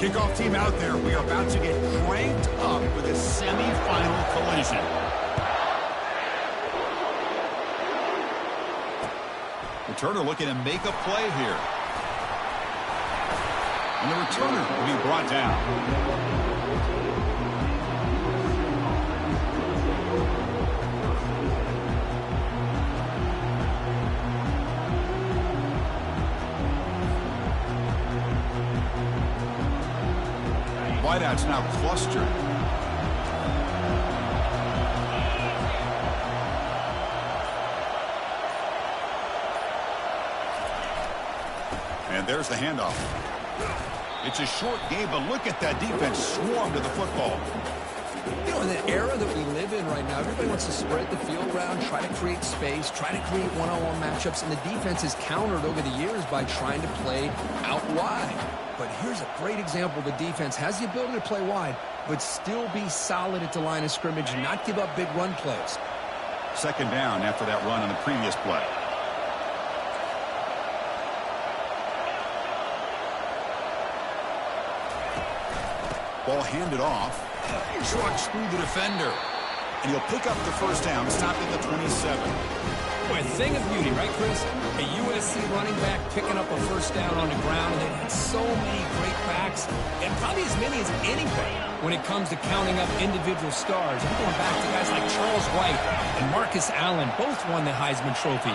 Kickoff team out there. We are about to get cranked up for the semifinal collision. Returner looking to make a play here. And the returner will be brought down. Wideouts now clustered. And there's the handoff. It's a short game, but look at that defense swarm to the football. You know, in the era that we live in right now, everybody wants to spread the field around, try to create space, try to create one-on-one matchups, and the defense is countered over the years by trying to play out wide. But here's a great example. The defense has the ability to play wide, but still be solid at the line of scrimmage and not give up big run plays. Second down after that run on the previous play. Ball handed off. Trucks through the defender. And he'll pick up the first down, stopped at the 27. Boy, a thing of beauty, right, Chris? A USC running back picking up a first down on the ground, and they've had so many great backs, and probably as many as anybody when it comes to counting up individual stars. I'm going back to guys like Charles White and Marcus Allen. Both won the Heisman Trophy.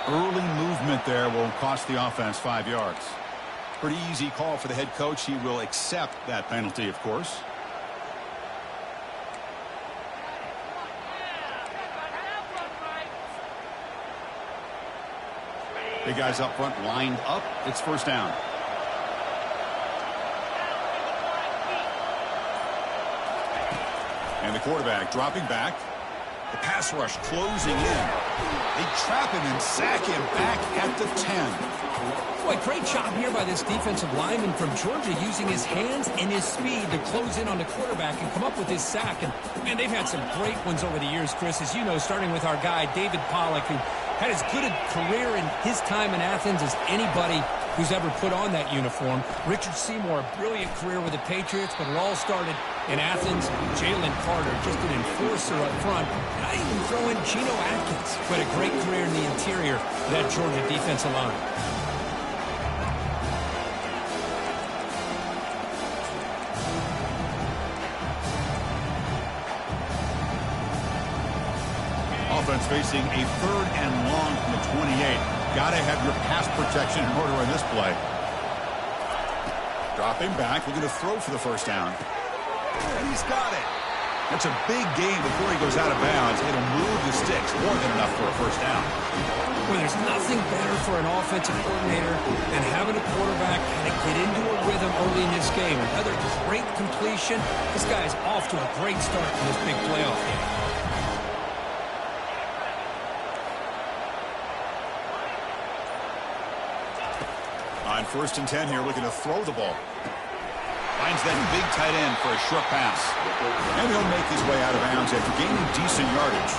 Early movement there will cost the offense 5 yards. Pretty easy call for the head coach. He will accept that penalty, of course. Big guys up front lined up. It's first down. And the quarterback dropping back. The pass rush closing in. They trap him and sack him back at the 10. Boy, great job here by this defensive lineman from Georgia using his hands and his speed to close in on the quarterback and come up with his sack. And, man, they've had some great ones over the years, Chris, as you know, starting with our guy, David Pollack, who had as good a career in his time in Athens as anybody who's ever put on that uniform. Richard Seymour, a brilliant career with the Patriots, but it all started in Athens. Jalen Carter, just an enforcer up front. And I even throw in Geno Atkins, who had a great career in the interior of that Georgia defensive line. Offense facing a third and long from the 28. Got to have your pass protection in order in this play. Dropping back, looking to throw for the first down. And he's got it. That's a big gain before he goes out of bounds. It'll move the sticks, more than enough for a first down. Well, there's nothing better for an offensive coordinator than having a quarterback kind of get into a rhythm early in this game. Another great completion. This guy's off to a great start in this big playoff game. On first and 10 here, looking to throw the ball. Finds that big tight end for a short pass. And he'll make his way out of bounds after gaining decent yardage.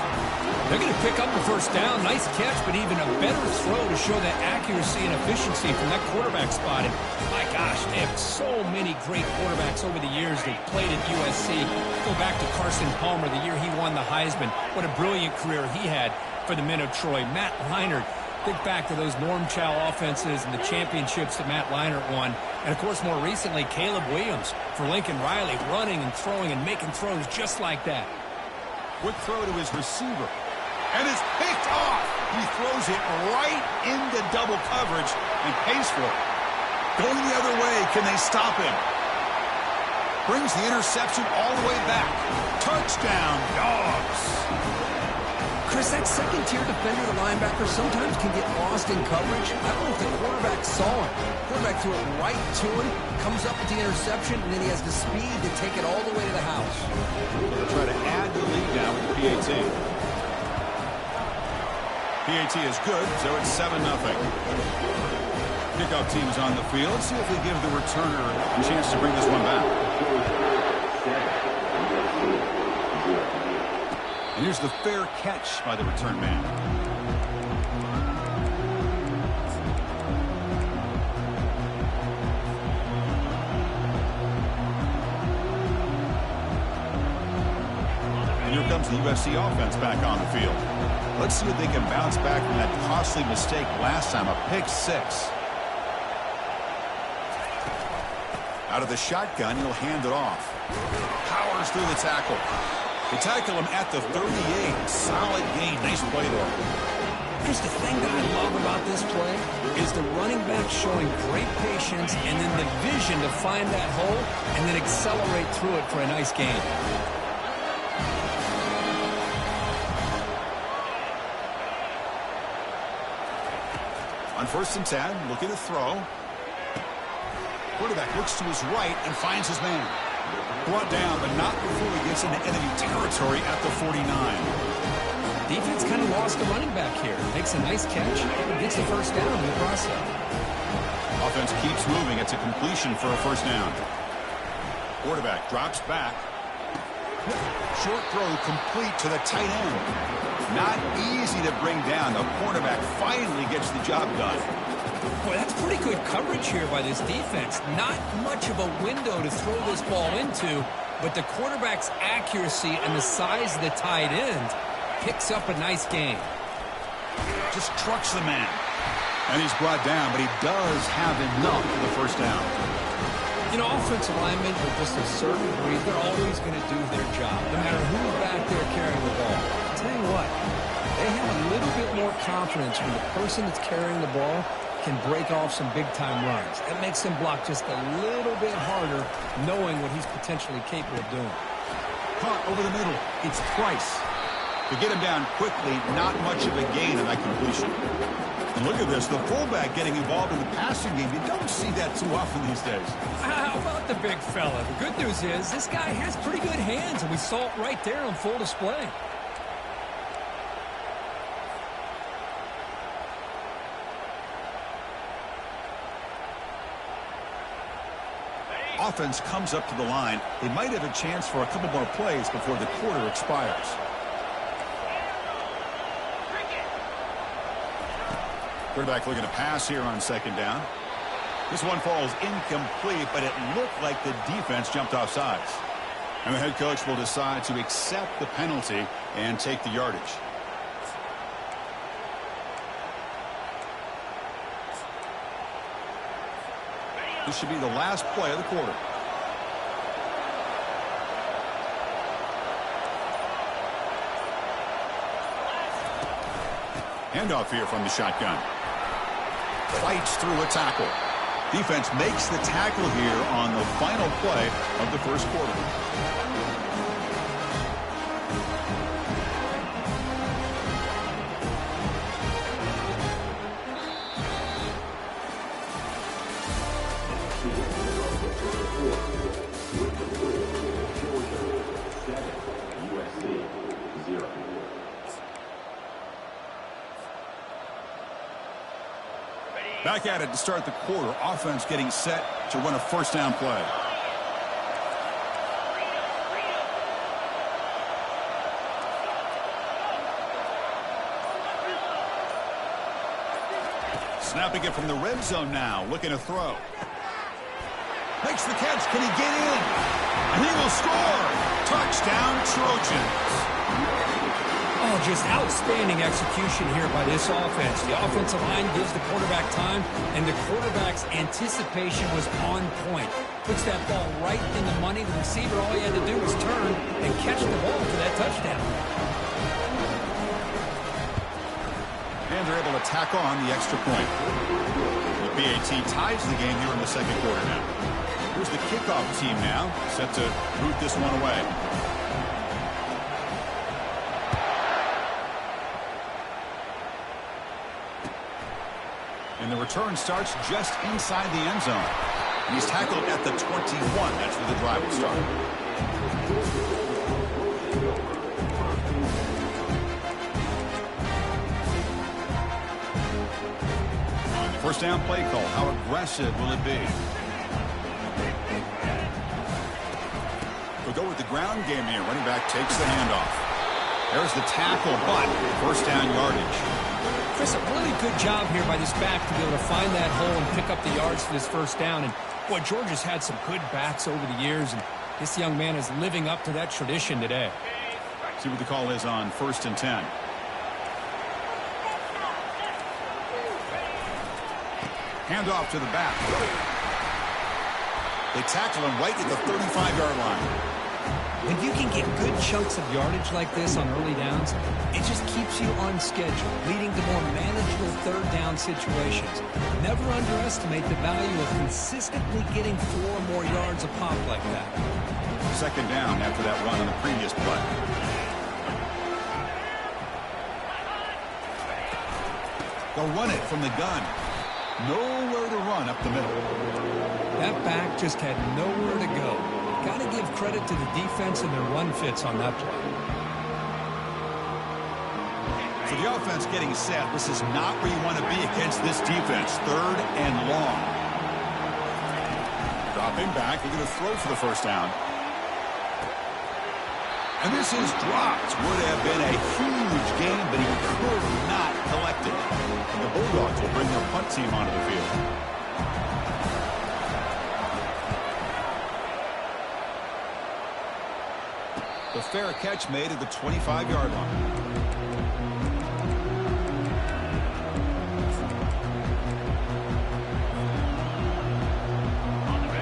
They're going to pick up the first down. Nice catch, but even a better throw to show that accuracy and efficiency from that quarterback spot. And my gosh, they have so many great quarterbacks over the years that played at USC. Go back to Carson Palmer, the year he won the Heisman. What a brilliant career he had for the men of Troy. Matt Leinart. Think back to those Norm Chow offenses and the championships that Matt Leinart won. And, of course, more recently, Caleb Williams for Lincoln Riley, running and throwing and making throws just like that. Quick throw to his receiver. And it's picked off. He throws it right into double coverage and pays for it. Going the other way, can they stop him? Brings the interception all the way back. Touchdown, Dogs. Chris, that second-tier defender, the linebacker, sometimes can get lost in coverage. I don't know if the quarterback saw him. The quarterback threw it right to him, comes up with the interception, and then he has the speed to take it all the way to the house. They'll try to add the lead now with the PAT. PAT is good, so it's 7-0. Kickoff team is on the field. Let's see if we give the returner a chance to bring this one back. And here's the fair catch by the return man. the USC offense back on the field. Let's see if they can bounce back from that costly mistake last time, a pick six. Out of the shotgun, he'll hand it off. Powers through the tackle. They tackle him at the 38. Solid gain. Nice play there. Here's the thing that I love about this play is the running back showing great patience and then the vision to find that hole and then accelerate through it for a nice gain. On 1st and 10, looking to throw. Quarterback looks to his right and finds his man. Brought down, but not before he gets into enemy territory at the 49. Defense kind of lost the running back here. Makes a nice catch and gets the first down in the process. Offense keeps moving. It's a completion for a first down. Quarterback drops back. Short throw complete to the tight end. Not easy to bring down. The cornerback finally gets the job done. Boy, that's pretty good coverage here by this defense. Not much of a window to throw this ball into, but the quarterback's accuracy and the size of the tight end picks up a nice gain. Just trucks the man. And he's brought down, but he does have enough for the first down. You know, offensive linemen are just a certain breed. They're always going to do their job, no matter who's back there carrying the ball. I'll tell you what, they have a little bit more confidence when the person that's carrying the ball can break off some big-time runs. That makes him block just a little bit harder, knowing what he's potentially capable of doing. Caught over the middle. It's Price. To get him down quickly, not much of a gain in that completion. And look at this, the fullback getting involved in the passing game. You don't see that too often these days. How about the big fella? The good news is this guy has pretty good hands, and we saw it right there on full display. Offense comes up to the line. They might have a chance for a couple more plays before the quarter expires. Quarterback looking to pass here on 2nd down. This one falls incomplete, but it looked like the defense jumped off sides. And the head coach will decide to accept the penalty and take the yardage. This should be the last play of the quarter. Handoff here from the shotgun. Fights through a tackle. Defense makes the tackle here on the final play of the first quarter. Back at it to start the quarter. Offense getting set to run a first down play. Snapping it from the red zone now. Looking to throw. Makes the catch. Can he get in? And he will score. Touchdown, Trojans. Oh, just outstanding execution here by this offense. The offensive line gives the quarterback time, and the quarterback's anticipation was on point. Puts that ball right in the money. The receiver, all he had to do was turn and catch the ball for that touchdown. And they're able to tack on the extra point. The BAT ties the game here in the second quarter now. Here's the kickoff team now, set to root this one away. And the return starts just inside the end zone. And he's tackled at the 21. That's where the drive will start. First down play call. How aggressive will it be? We'll go with the ground game here. Running back takes the handoff. There's the tackle, but first down yardage. Chris, a really good job here by this back to be able to find that hole and pick up the yards for this first down. And, boy, Georgia's had some good backs over the years, and this young man is living up to that tradition today. See what the call is on 1st and 10. Handoff to the back. They tackle him right at the 35-yard line. When you can get good chunks of yardage like this on early downs, it just keeps you on schedule, leading to more manageable third down situations. Never underestimate the value of consistently getting 4 or more yards a pop like that. 2nd down after that run on the previous play. They'll run it from the gun. Nowhere to run up the middle. That back just had nowhere to go. Got to give credit to the defense and their run fits on that play. So the offense getting set. This is not where you want to be against this defense. 3rd and long. Dropping back. They're going to throw for the 1st down. And this is dropped. Would have been a huge game, but he could not collect it. And the Bulldogs will bring their punt team onto the field. The fair catch made at the 25-yard line.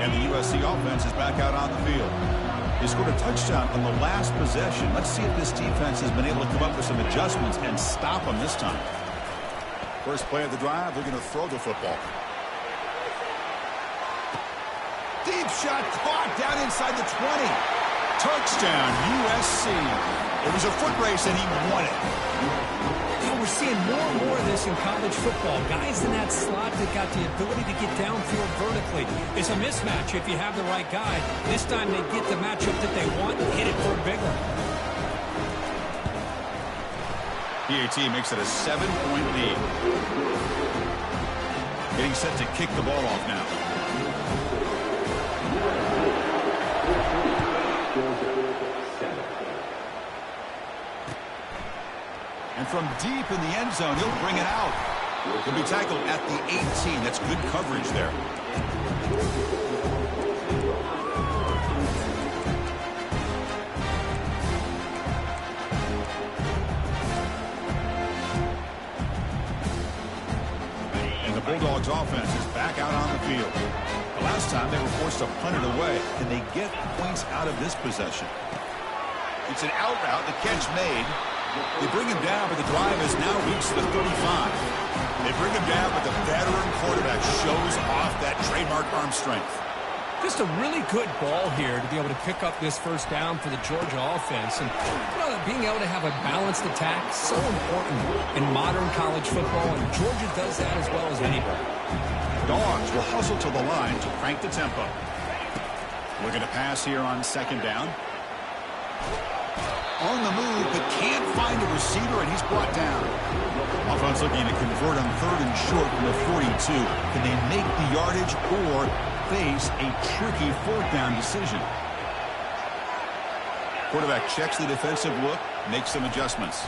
And the USC offense is back out on the field. They scored a touchdown on the last possession. Let's see if this defense has been able to come up with some adjustments and stop them this time. First play of the drive, they're going to throw the football. Deep shot caught down inside the 20. Touchdown, USC. It was a foot race, and he won it. We're seeing more and more of this in college football. Guys in that slot that got the ability to get downfield vertically. It's a mismatch if you have the right guy. This time they get the matchup that they want and hit it for a big one. PAT makes it a 7-point lead. Getting set to kick the ball off now. And from deep in the end zone, he'll bring it out. He'll be tackled at the 18. That's good coverage there. And the Bulldogs offense is back out on the field. The last time they were forced to punt it away. Can they get points out of this possession? It's an out route, the catch made. They bring him down, but the drive has now reached the 35. They bring him down, but the veteran quarterback shows off that trademark arm strength. Just a really good ball here to be able to pick up this 1st down for the Georgia offense. And being able to have a balanced attack is so important in modern college football, and Georgia does that as well as anybody. Dogs will hustle to the line to crank the tempo. Looking to pass here on 2nd down. On the move, but can't find a receiver, and he's brought down. Offense looking to convert on 3rd and short from the 42. Can they make the yardage or face a tricky 4th down decision? Quarterback checks the defensive look, makes some adjustments.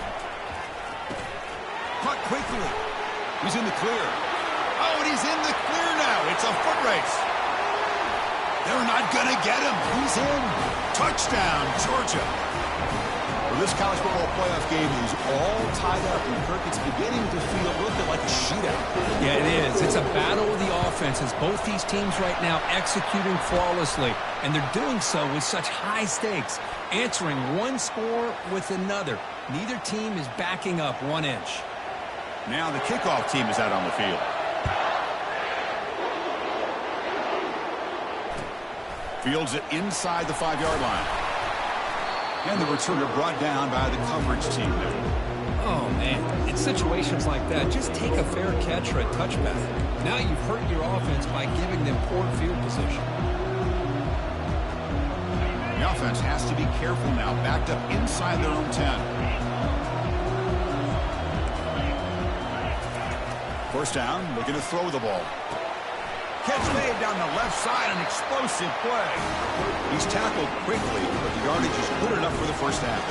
Caught quickly. He's in the clear. Oh, and he's in the clear now. It's a foot race. They're not going to get him. He's in. Touchdown, Georgia. Well, this college football playoff game is all tied up, and Kirk, it's beginning to feel a little bit like a shootout. Yeah, it is. It's a battle of the offenses. Both these teams right now executing flawlessly, and they're doing so with such high stakes, answering one score with another. Neither team is backing up 1 inch. Now the kickoff team is out on the field. Fields it inside the 5-yard line. And the returner brought down by the coverage team there. Oh, man. In situations like that, just take a fair catch or a touchback. Now you've hurt your offense by giving them poor field position. The offense has to be careful now, backed up inside their own 10. 1st down, looking to throw the ball. Catch made down the left side, an explosive play. He's tackled quickly, but the yardage is good enough for the 1st half.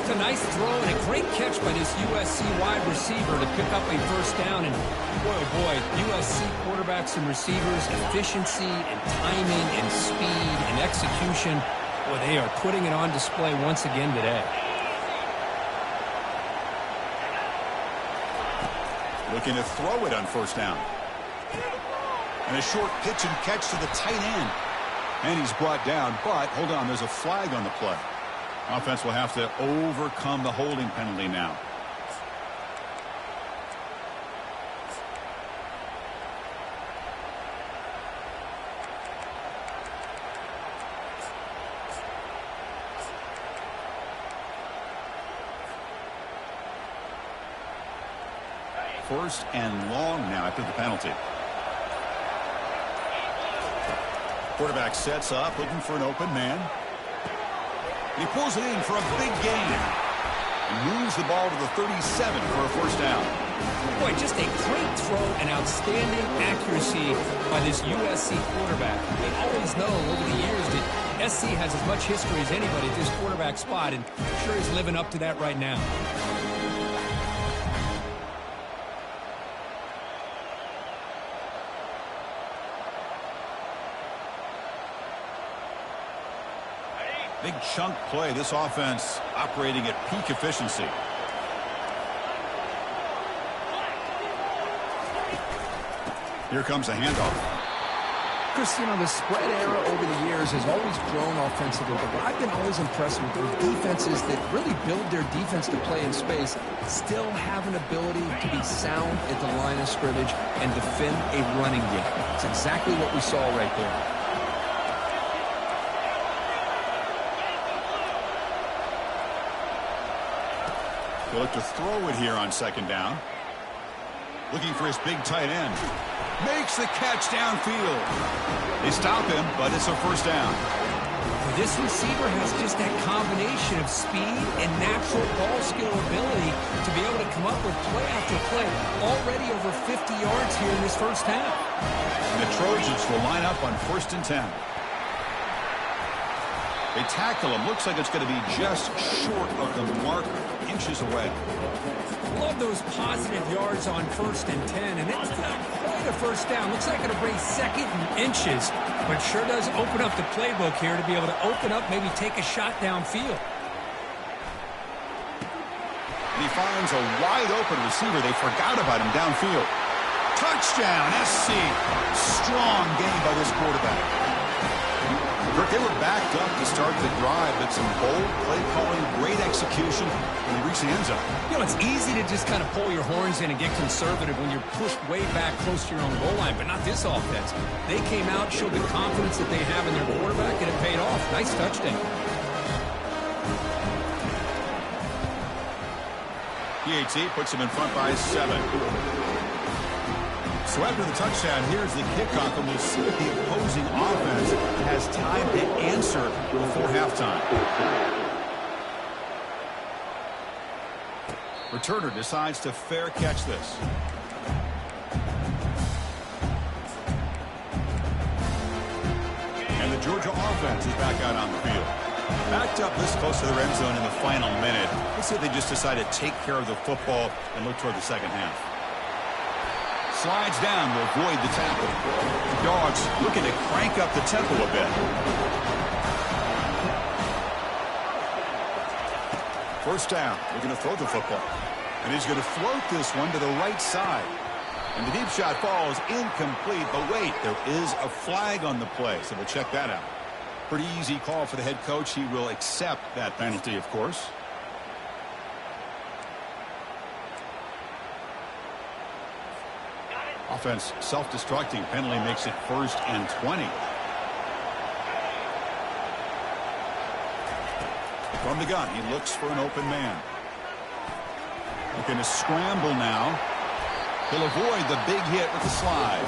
It's a nice throw and a great catch by this USC wide receiver to pick up a 1st down. And boy, oh boy, USC quarterbacks and receivers, efficiency and timing and speed and execution. Boy, they are putting it on display once again today. Looking to throw it on first down. And a short pitch and catch to the tight end. And he's brought down, but hold on, there's a flag on the play. Offense will have to overcome the holding penalty now. First and long now after the penalty. Quarterback sets up, looking for an open man. And he pulls it in for a big gain. And moves the ball to the 37 for a first down. Boy, just a great throw and outstanding accuracy by this USC quarterback. They always know over the years that SC has as much history as anybody at this quarterback spot, and sure is living up to that right now. Big chunk play. This offense operating at peak efficiency. Here comes a handoff. Chris, you know, the spread era over the years has always grown offensively, but I've been always impressed with those defenses that really build their defense to play in space, still have an ability to be sound at the line of scrimmage and defend a running game. It's exactly what we saw right there. He'll look to throw it here on second down. Looking for his big tight end. Makes the catch downfield. They stop him, but it's a first down. This receiver has just that combination of speed and natural ball skill ability to be able to come up with play after play. Already over 50 yards here in this first half. And the Trojans will line up on 1st and 10. They tackle him. Looks like it's going to be just short of the marker. Inches away. Love those positive yards on 1st and 10, and it's not quite a first down. Looks like it'll bring 2nd and inches, but sure does open up the playbook here to be able to open up, maybe take a shot downfield. And he finds a wide open receiver. They forgot about him downfield. Touchdown, SC. Strong game by this quarterback. They were backed up to start the drive, but some bold play calling, great execution, and they reached the end zone. You know, it's easy to just kind of pull your horns in and get conservative when you're pushed way back close to your own goal line, but not this offense. They came out, showed the confidence that they have in their quarterback, and it paid off. Nice touchdown. PAT puts him in front by 7. So after the touchdown, here's the kickoff, and we'll see if the opposing offense has time to answer before halftime. Returner decides to fair catch this. And the Georgia offense is back out on the field. Backed up this close to the end zone in the final minute. Let's see if they just decide to take care of the football and look toward the second half. Slides down to avoid the tackle. The Dogs looking to crank up the tempo a bit. First down. They're going to throw the football. And he's going to float this one to the right side. And the deep shot falls incomplete. But wait, there is a flag on the play. So we'll check that out. Pretty easy call for the head coach. He will accept that penalty, of course. Offense self-destructing. Penalty makes it 1st and 20. From the gun, he looks for an open man. Looking to scramble now. He'll avoid the big hit with the slide.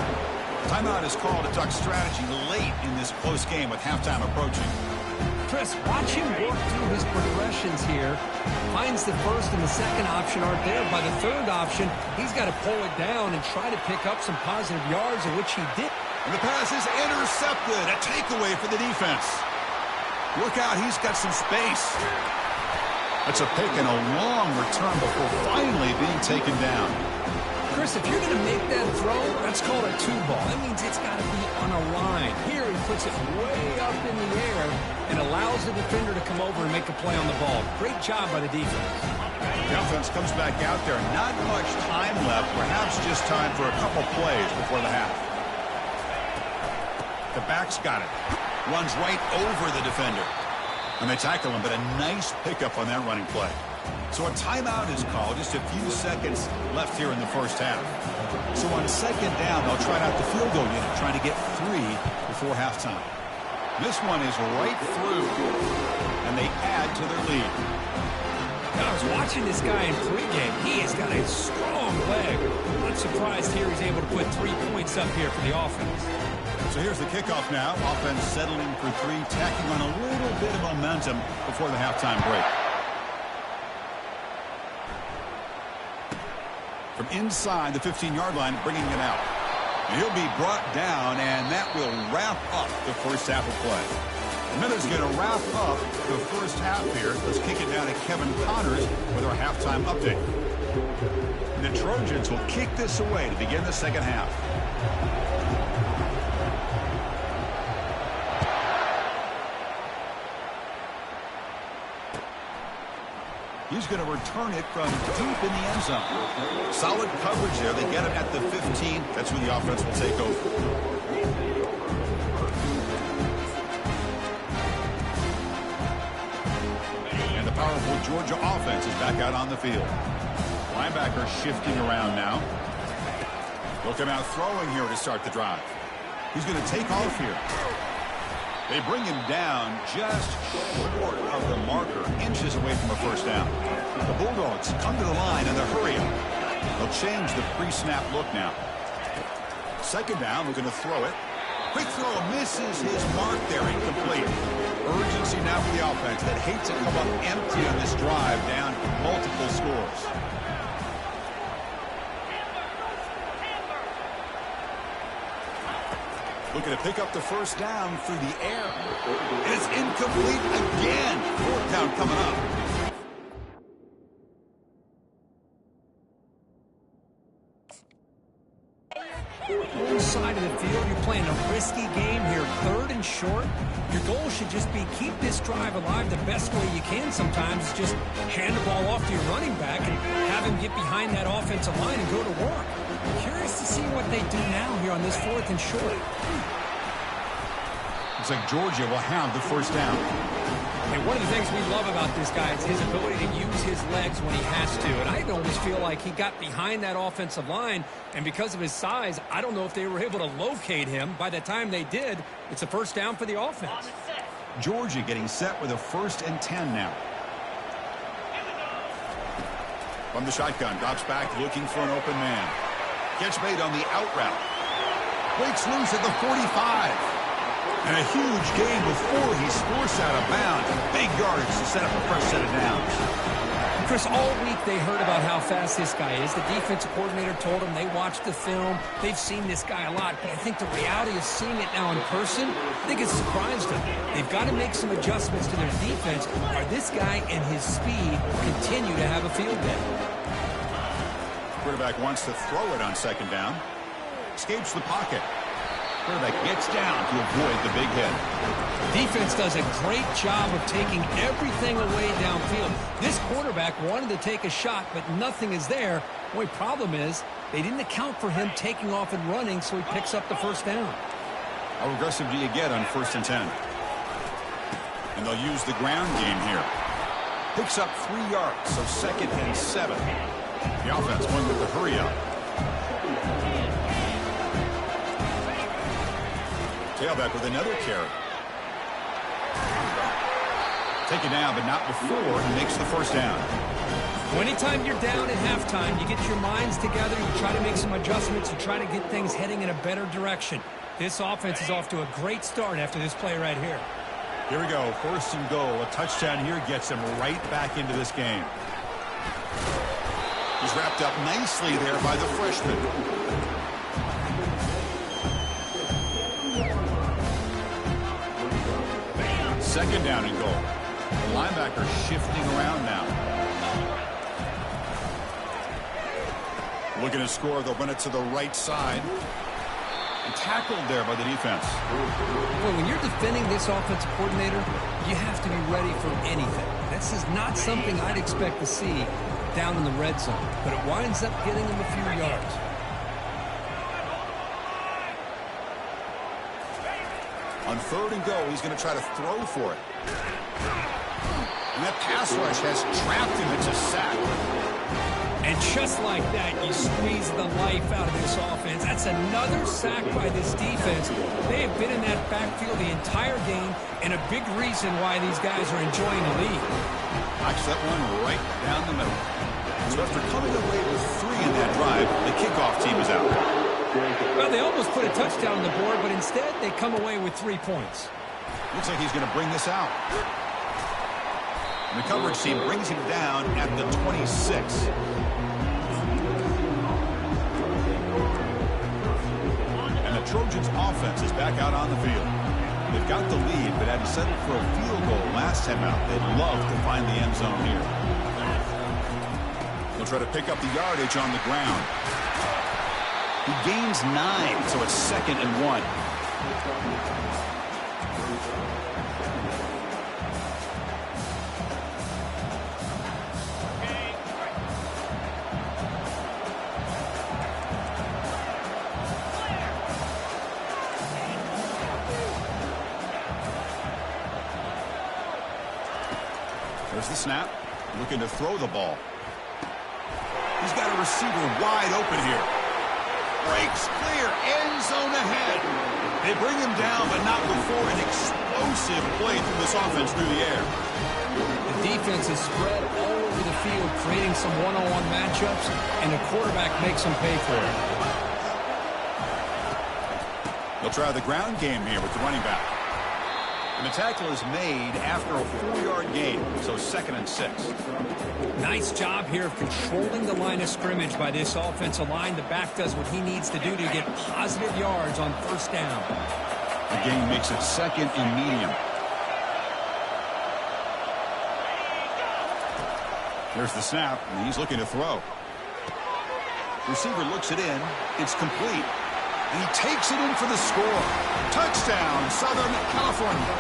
Timeout is called to duck strategy late in this close game with halftime approaching. Chris, watch him work through his progressions here. Finds the first and the second option aren't there. By the third option, he's got to pull it down and try to pick up some positive yards, of which he did. And the pass is intercepted. A takeaway for the defense. Look out, he's got some space. That's a pick and a long return before finally being taken down. Chris, if you're going to make that throw, that's called a 2-ball. That means it's got to be on a line. Here he puts it way up in the air and allows the defender to come over and make a play on the ball. Great job by the defense. The offense comes back out there. Not much time left. Perhaps just time for a couple plays before the half. The back's got it. Runs right over the defender. And they tackle him, but a nice pickup on that running play. So a timeout is called. Just a few seconds left here in the first half. So on second down, they'll try out the field goal unit, trying to get 3 before halftime. This one is right through, and they add to their lead. I was watching this guy in pregame. He has got a strong leg. I'm surprised here he's able to put 3 points up here for the offense. So here's the kickoff now. Offense settling for 3, tacking on a little bit of momentum before the halftime break. From inside the 15-yard line, bringing it out. And he'll be brought down, and that will wrap up the first half of play. And then it's going to wrap up the first half here. Let's kick it down to Kevin Connors with our halftime update. The Trojans will kick this away to begin the second half. He's going to return it from deep in the end zone. Solid coverage there. They get it at the 15. That's when the offense will take over. And the powerful Georgia offense is back out on the field. Linebacker shifting around now. They'll come out throwing here to start the drive. He's going to take off here. They bring him down just short of the marker, inches away from a first down. The Bulldogs come to the line in the hurry up. They'll change the pre-snap look now. Second down, we're going to throw it. Quick throw, misses his mark there, incomplete. Urgency now for the offense that hates to come up empty on this drive, down multiple scores. Looking to pick up the first down through the air. And it's incomplete again. Fourth down coming up. One side of the field, you're playing a risky game here. 3rd and short. Your goal should just be keep this drive alive the best way you can sometimes. Is just hand the ball off to your running back and have him get behind that offensive line and go to work. Curious to see what they do now here on this 4th and short. Looks like Georgia will have the first down. And one of the things we love about this guy is his ability to use his legs when he has to. And I almost feel like he got behind that offensive line, and because of his size, I don't know if they were able to locate him. By the time they did, it's a first down for the offense. Georgia getting set with a 1st and 10 now. From the shotgun, drops back looking for an open man. Catch made on the out route. Breaks loose at the 45. And a huge gain before he's forced out of bounds. Big yardage to set up the first set of downs. Chris, all week they heard about how fast this guy is. The defensive coordinator told them they watched the film. They've seen this guy a lot. But I think the reality of seeing it now in person, I think it's surprised them. They've got to make some adjustments to their defense, or this guy and his speed continue to have a field day. Quarterback wants to throw it on second down. Escapes the pocket. Quarterback gets down to avoid the big hit. Defense does a great job of taking everything away downfield. This quarterback wanted to take a shot, but nothing is there. The only problem is they didn't account for him taking off and running, so he picks up the first down. How aggressive do you get on 1st and 10? And they'll use the ground game here. Picks up 3 yards, so 2nd and 7. The offense going with the hurry up. Tailback with another carry. Taken down, but not before he makes the first down. Well, anytime you're down at halftime, you get your minds together, you try to make some adjustments, you try to get things heading in a better direction. This offense is off to a great start after this play right here. Here we go, 1st and goal. A touchdown here gets him right back into this game. He's wrapped up nicely there by the freshman. Second down and goal. The linebacker shifting around now. Looking to score, they'll run it to the right side. Tackled there by the defense. Well, when you're defending this offensive coordinator, you have to be ready for anything. This is not something I'd expect to see down in the red zone, but it winds up getting him a few yards. On 3rd and goal, he's going to try to throw for it. And that pass rush has trapped him. It's a sack. And just like that, you squeeze the life out of this offense. That's another sack by this defense. They have been in that backfield the entire game, and a big reason why these guys are enjoying the lead. Knocks that one right down the middle. So after coming away with 3 in that drive, the kickoff team is out. Well, they almost put a touchdown on the board, but instead they come away with 3 points. Looks like he's going to bring this out. And the coverage team brings him down at the 26. Trojans offense is back out on the field. They've got the lead, but had to settle for a field goal last time out. They'd love to find the end zone here. They'll try to pick up the yardage on the ground. He gains 9, so it's 2nd and 1. There's the snap. Looking to throw the ball. He's got a receiver wide open here. Breaks clear. End zone ahead. They bring him down, but not before an explosive play through this offense through the air. The defense is spread all over the field, creating some one-on-one matchups, and the quarterback makes them pay for it. They'll try the ground game here with the running back. And the tackle is made after a 4-yard gain, so 2nd and 6. Nice job here of controlling the line of scrimmage by this offensive line. The back does what he needs to do to get positive yards on 1st down. The gain makes it 2nd and medium. There's the snap, and he's looking to throw. Receiver looks it in. It's complete. And he takes it in for the score. Touchdown, Southern California.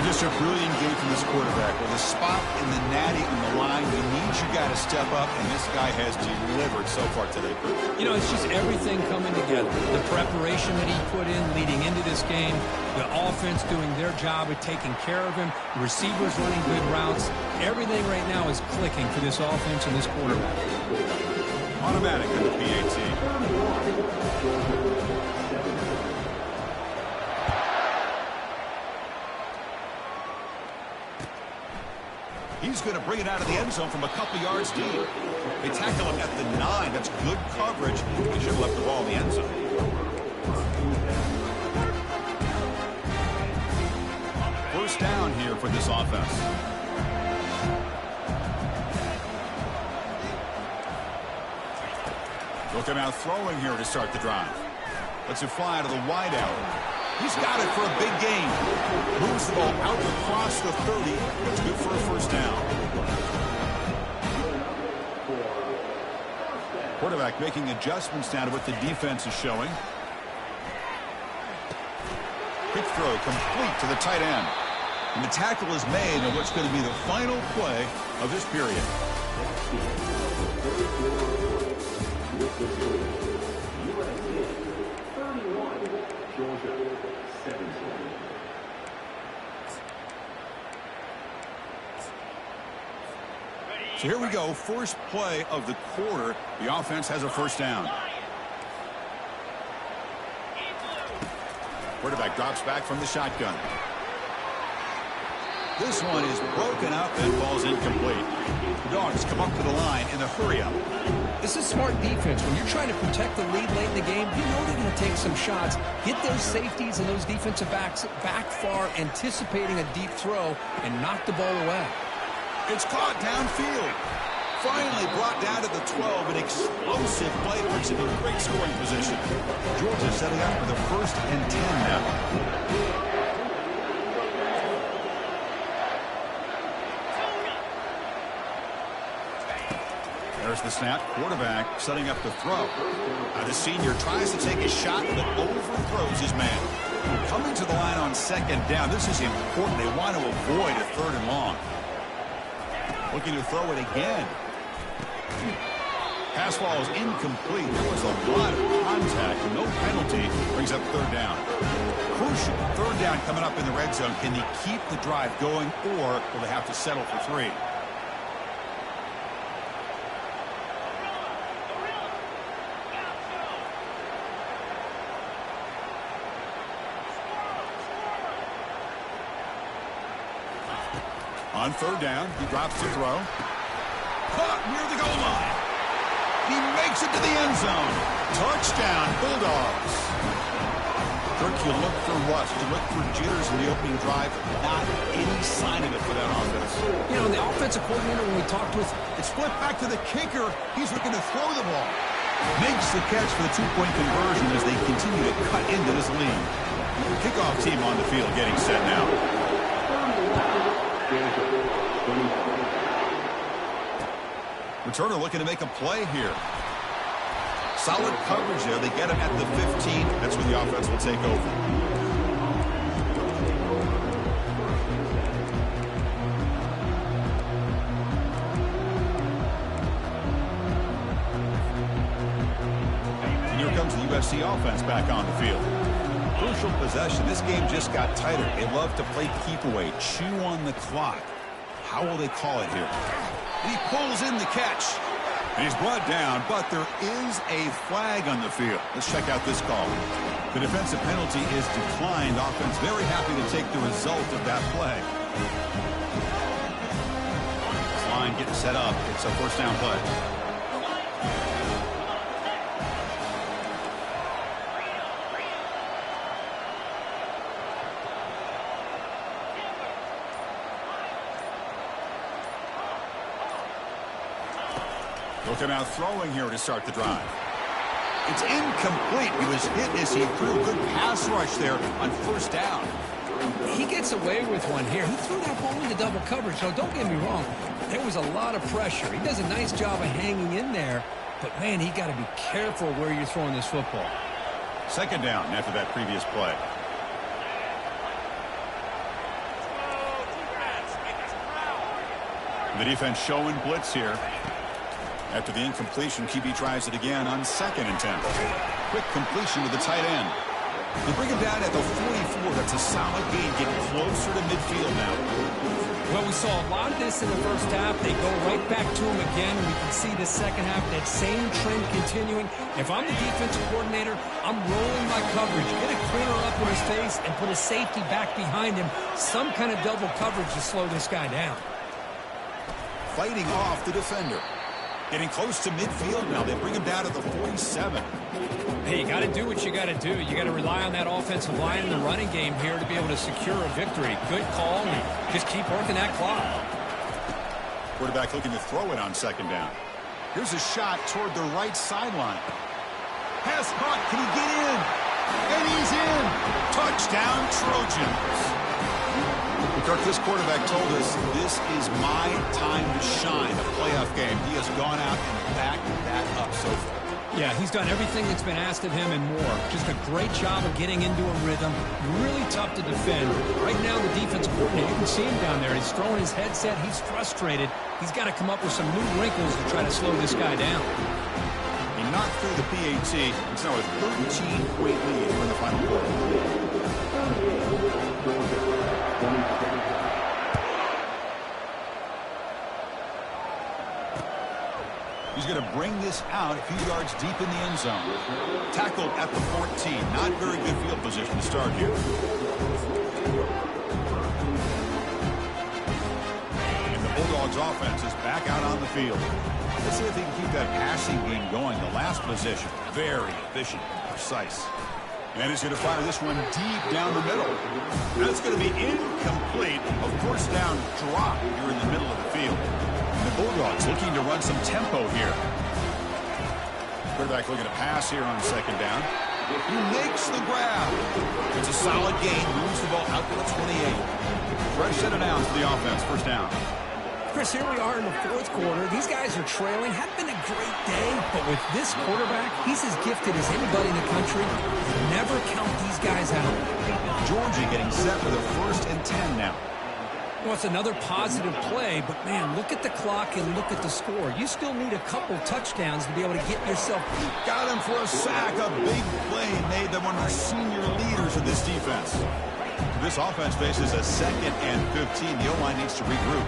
Just a brilliant game from this quarterback. With a spot in the natty on the line, you need your guy to step up, and this guy has delivered so far today. You know, it's just everything coming together. The preparation that he put in leading into this game, the offense doing their job of taking care of him, receivers running good routes. Everything right now is clicking for this offense and this quarterback. Automatic in the PAT. He's going to bring it out of the end zone from a couple yards deep. They tackle him at the 9. That's good coverage. They should have left the ball in the end zone. First down here for this offense. They'll come out throwing here to start the drive. Lets it fly out of the wide out. He's got it for a big gain. Moves the ball out across the 30. That's good for a first down. Quarterback making adjustments now to what the defense is showing. Quick throw complete to the tight end. And the tackle is made on what's going to be the final play of this period. So here we go, first play of the quarter. The offense has a first down. Quarterback drops back from the shotgun. This one is broken up and ball's incomplete. The Dogs come up to the line in a hurry-up. This is smart defense. When you're trying to protect the lead late in the game, you know they're going to take some shots. Get those safeties and those defensive backs back far, anticipating a deep throw, and knock the ball away. It's caught downfield. Finally brought down to the 12. An explosive play puts him in great scoring position. Georgia setting up for the 1st and 10 now. There's Here's the snap. Quarterback setting up the throw. The senior tries to take a shot, but overthrows his man. Coming to the line on second down. This is important. They want to avoid a third and long. Looking to throw it again. Pass ball is incomplete. There was a lot of contact. No penalty. Brings up third down. Crucial. Third down coming up in the red zone. Can they keep the drive going, or will they have to settle for 3? On third down, he drops to throw. Caught near the goal line. He makes it to the end zone. Touchdown, Bulldogs. Kirk, you look for rust. You look for jitters in the opening drive. Not any sign of it for that offense. You know, the offensive coordinator, when we talked with... It's flipped back to the kicker. He's looking to throw the ball. Makes the catch for the 2-point conversion as they continue to cut into this lead. Kickoff team on the field getting set now. Returner looking to make a play here. Solid coverage there. They get him at the 15. That's where the offense will take over. And here comes the USC offense back on the field. Crucial possession. This game just got tighter. They love to play keep away, chew on the clock. How will they call it here? He pulls in the catch. And he's brought down, but there is a flag on the field. Let's check out this call. The defensive penalty is declined. Offense very happy to take the result of that play. This line getting set up. It's a first down play. Looking out throwing here to start the drive. It's incomplete. He was hit as he threw a good pass rush there on first down. He gets away with one here. He threw that ball into double coverage, so don't get me wrong. There was a lot of pressure. He does a nice job of hanging in there, but, man, he got to be careful where you're throwing this football. Second down after that previous play. The defense showing blitz here. After the incompletion, QB tries it again on 2nd and 10. Quick completion to the tight end. They bring him down at the 44. That's a solid gain, getting closer to midfield now. Well, we saw a lot of this in the first half. They go right back to him again, and we can see the second half, that same trend continuing. If I'm the defensive coordinator, I'm rolling my coverage. Get a corner up in his face and put a safety back behind him. Some kind of double coverage to slow this guy down. Fighting off the defender. Getting close to midfield now. They bring him down to the 47. Hey, you got to do what you got to do. You got to rely on that offensive line in the running game here to be able to secure a victory. Good call, and just keep working that clock. Quarterback looking to throw it on 2nd down. Here's a shot toward the right sideline. Pass caught. Can he get in? And he's in. Touchdown, Trojans. Kirk, this quarterback told us this is my time to shine, a playoff game. He has gone out and backed that up so far. Yeah, he's done everything that's been asked of him and more. Just a great job of getting into a rhythm. Really tough to defend. Right now, the defensive coordinator, you can see him down there. He's throwing his headset. He's frustrated. He's got to come up with some new wrinkles to try to slow this guy down. He knocked through the PAT. It's now a 13-point lead in the final quarter. He's going to bring this out a few yards deep in the end zone. Tackled at the 14. Not very good field position to start here. And the Bulldogs offense is back out on the field. Let's see if they can keep that passing game going. The last possession, very efficient and precise. And he's going to fire this one deep down the middle. That's going to be incomplete. A first down drop here in the middle of the field. And the Bulldogs looking to run some tempo here. Quarterback looking to pass here on 2nd down. He makes the grab. It's a solid gain. Moves the ball out to the 28. Fresh set of downs for the offense. First down. Chris, here we are in the fourth quarter. These guys are trailing. Hadn't been a great day, but with this quarterback, he's as gifted as anybody in the country. Never count these guys out. Georgia getting set for the 1st and 10 now. Well, it's another positive play, but, man, look at the clock and look at the score. You still need a couple touchdowns to be able to get yourself. Got him for a sack. A big play made them one of the senior leaders of this defense. This offense faces a 2nd and 15. The O-line needs to regroup.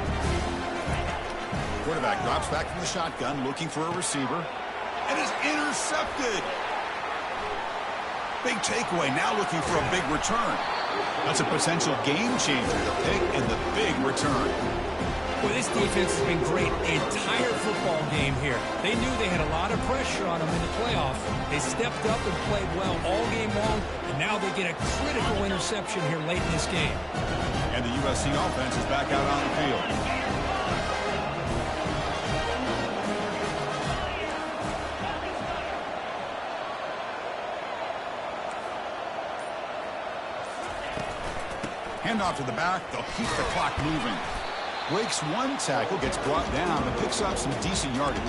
Quarterback drops back from the shotgun, looking for a receiver, and is intercepted. Big takeaway, now looking for a big return. That's a potential game changer, the pick and the big return. Well, this defense has been great the entire football game here. They knew they had a lot of pressure on them in the playoff. They stepped up and played well all game long, and now they get a critical interception here late in this game. And the USC offense is back out on the field. Handoff to the back. They'll keep the clock moving. Breaks one tackle, gets brought down, and picks up some decent yardage.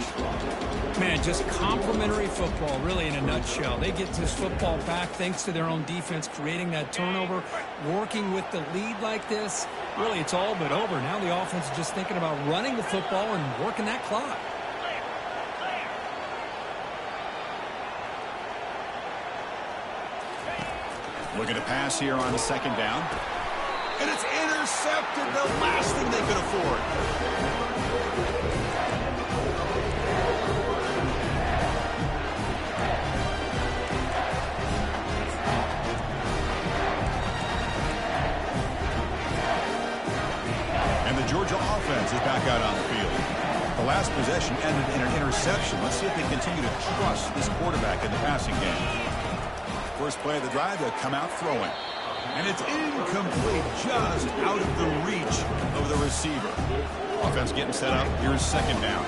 Man, just complimentary football, really, in a nutshell. They get this football back thanks to their own defense, creating that turnover, working with the lead like this. Really, it's all but over. Now the offense is just thinking about running the football and working that clock. Looking to pass here on 2nd down. And it's intercepted, the last thing they could afford. And the Georgia offense is back out on the field. The last possession ended in an interception. Let's see if they continue to trust this quarterback in the passing game. First play of the drive, they'll come out throwing. And it's incomplete, just out of the reach of the receiver. Offense getting set up. Here's 2nd down.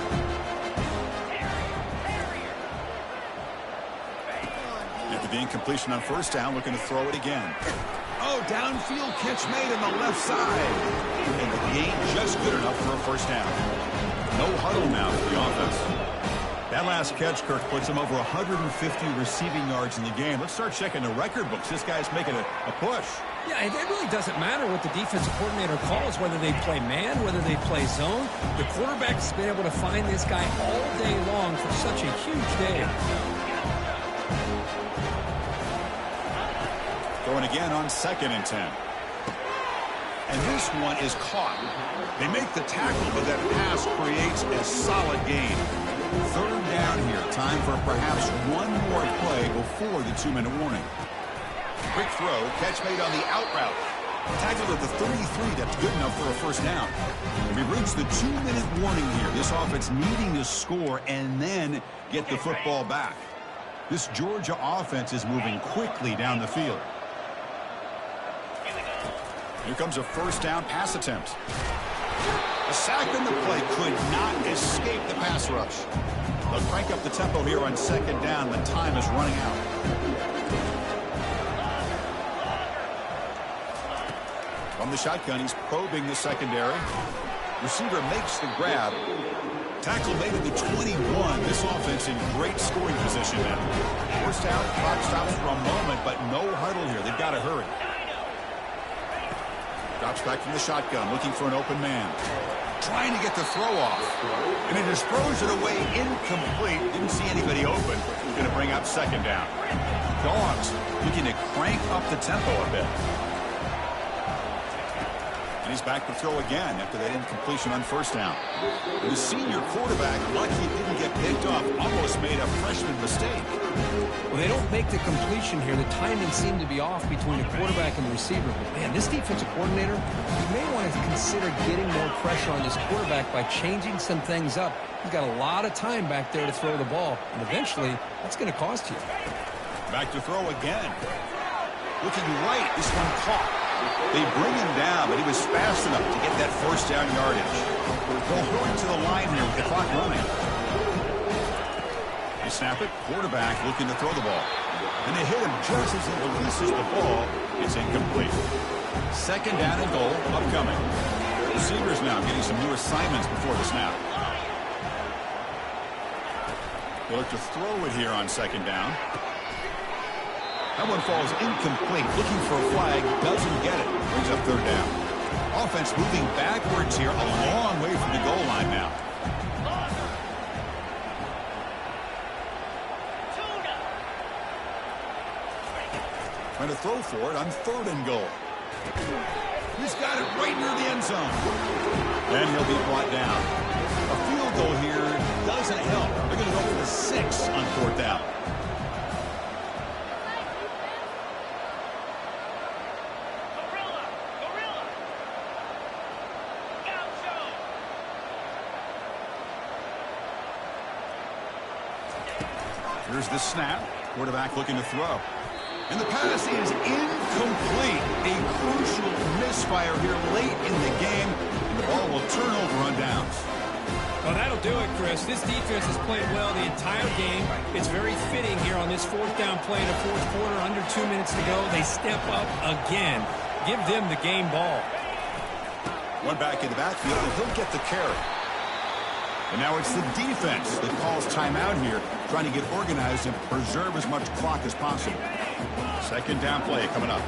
After the incompletion on 1st down, looking to throw it again. Oh, downfield catch made on the left side. And the gain just good enough for a 1st down. No huddle now for the offense. That last catch, Kirk, puts him over 150 receiving yards in the game. Let's start checking the record books. This guy's making a push. Yeah, it really doesn't matter what the defensive coordinator calls, whether they play man, whether they play zone. The quarterback's been able to find this guy all day long for such a huge day. Going again on 2nd and 10. And this one is caught. They make the tackle, but that pass creates a solid gain. 3rd down here. Time for perhaps one more play before the 2-minute warning. Quick throw. Catch made on the out route. Tackled at the 33. That's good enough for a 1st down. We reach the 2-minute warning here. This offense needing to score and then get the football back. This Georgia offense is moving quickly down the field. Here comes a 1st down pass attempt. A sack in the play could not escape the pass rush. They'll crank up the tempo here on 2nd down. The time is running out. From the shotgun, he's probing the secondary. Receiver makes the grab. Tackle made at the 21. This offense in great scoring position now. 1st down, clock stops for a moment, but no huddle here. They've got to hurry. Drops back from the shotgun, looking for an open man. Trying to get the throw off. And he just throws it away incomplete. Didn't see anybody open. Going to bring up 2nd down. Dogs looking to crank up the tempo a bit. And he's back to throw again after that incompletion on 1st down. And the senior quarterback, lucky he didn't get picked off, almost made a freshman mistake. Well, they don't make the completion here. The timing seemed to be off between the quarterback and the receiver. But, man, this defensive coordinator, you may want to consider getting more pressure on this quarterback by changing some things up. He's got a lot of time back there to throw the ball, and eventually that's going to cost you. Back to throw again. Looking right, this one caught. They bring him down, but he was fast enough to get that 1st down yardage. They'll hurry to the line here with the clock running. They snap it. Quarterback looking to throw the ball. And they hit him just as he releases the ball. It's incomplete. 2nd down and goal upcoming. Receivers now getting some new assignments before the snap. They look to throw it here on second down. That one falls incomplete. Looking for a flag. Doesn't get it. Brings up third down. Offense moving backwards here. A long way from the goal line now. Trying to throw for it on third and goal. He's got it right near the end zone. And he'll be brought down. A field goal here doesn't help. They're going to go for the 6 on fourth down. Here's the snap. Quarterback looking to throw. And the pass is incomplete. A crucial misfire here late in the game. And the ball will turn over on downs. Well, that'll do it, Chris. This defense has played well the entire game. It's very fitting here on this fourth down play in the fourth quarter. Under 2 minutes to go. They step up again. Give them the game ball. One back in the backfield, and he'll get the carry. And now it's the defense that calls timeout here, trying to get organized and preserve as much clock as possible. Second down play coming up.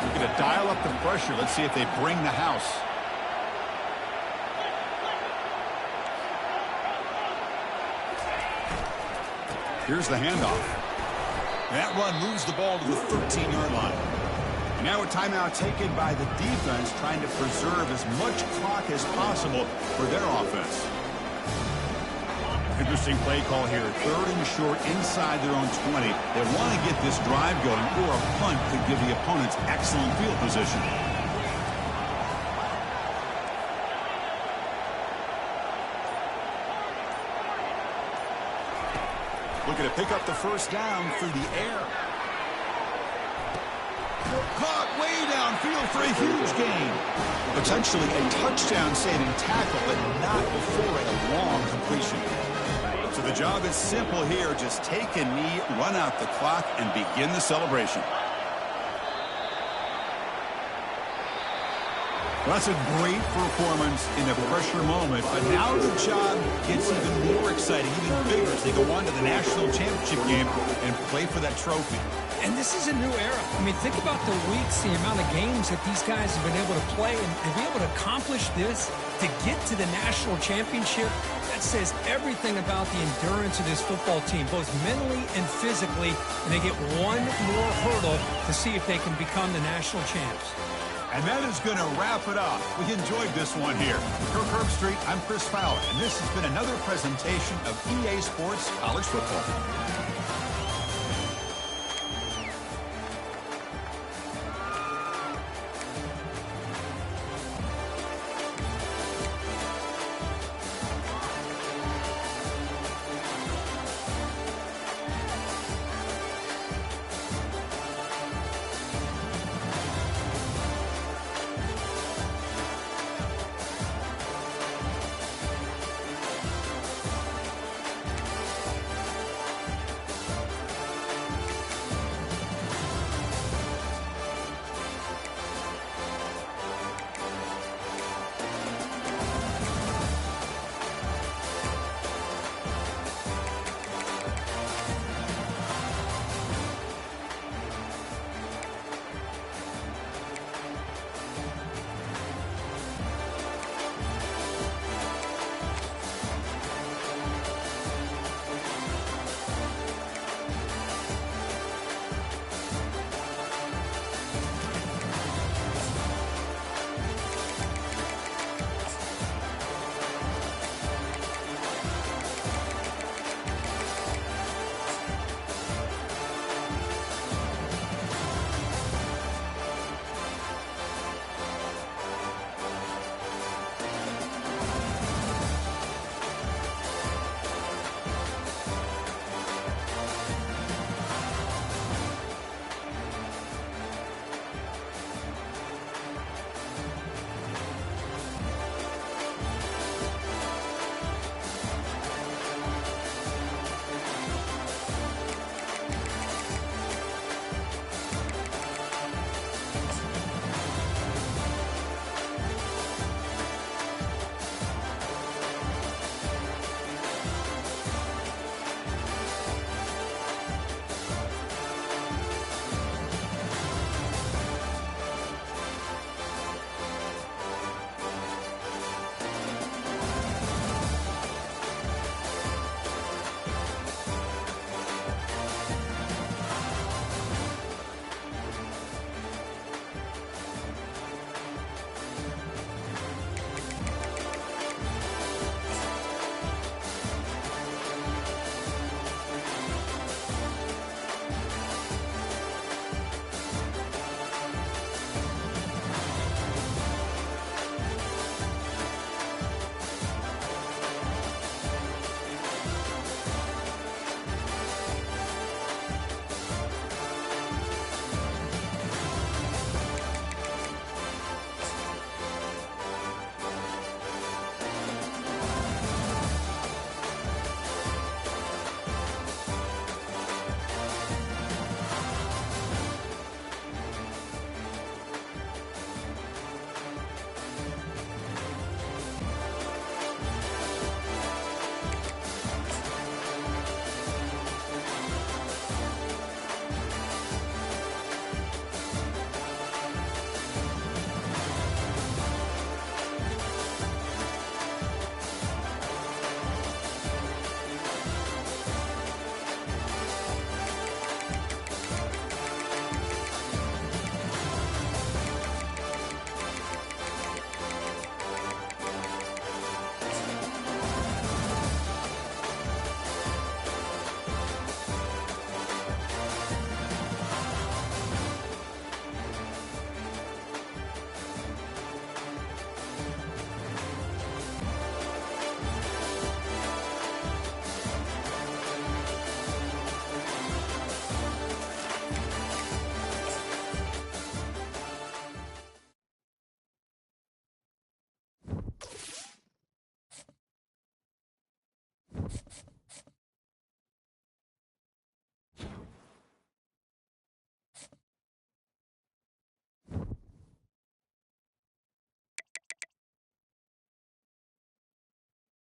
We're going to dial up the pressure. Let's see if they bring the house. Here's the handoff. That run moves the ball to the 13-yard line. And now a timeout taken by the defense, trying to preserve as much clock as possible for their offense. Interesting play call here. Third and short inside their own 20. They want to get this drive going, or a punt could give the opponents excellent field position. Looking to pick up the first down through the air. Caught way downfield for a huge gain. Potentially a touchdown-saving tackle, but not before a long completion. So the job is simple here. Just take a knee, run out the clock, and begin the celebration. Well, that's a great performance in a pressure moment, but now the job gets even more exciting, even bigger as they go on to the national championship game and play for that trophy. And this is a new era. I mean, think about the weeks, the amount of games that these guys have been able to play, and to be able to accomplish this, to get to the national championship, that says everything about the endurance of this football team, both mentally and physically, and they get one more hurdle to see if they can become the national champs. And that is going to wrap it up. We enjoyed this one here. Kirk Herbstreit, I'm Chris Fowler, and this has been another presentation of EA Sports College Football.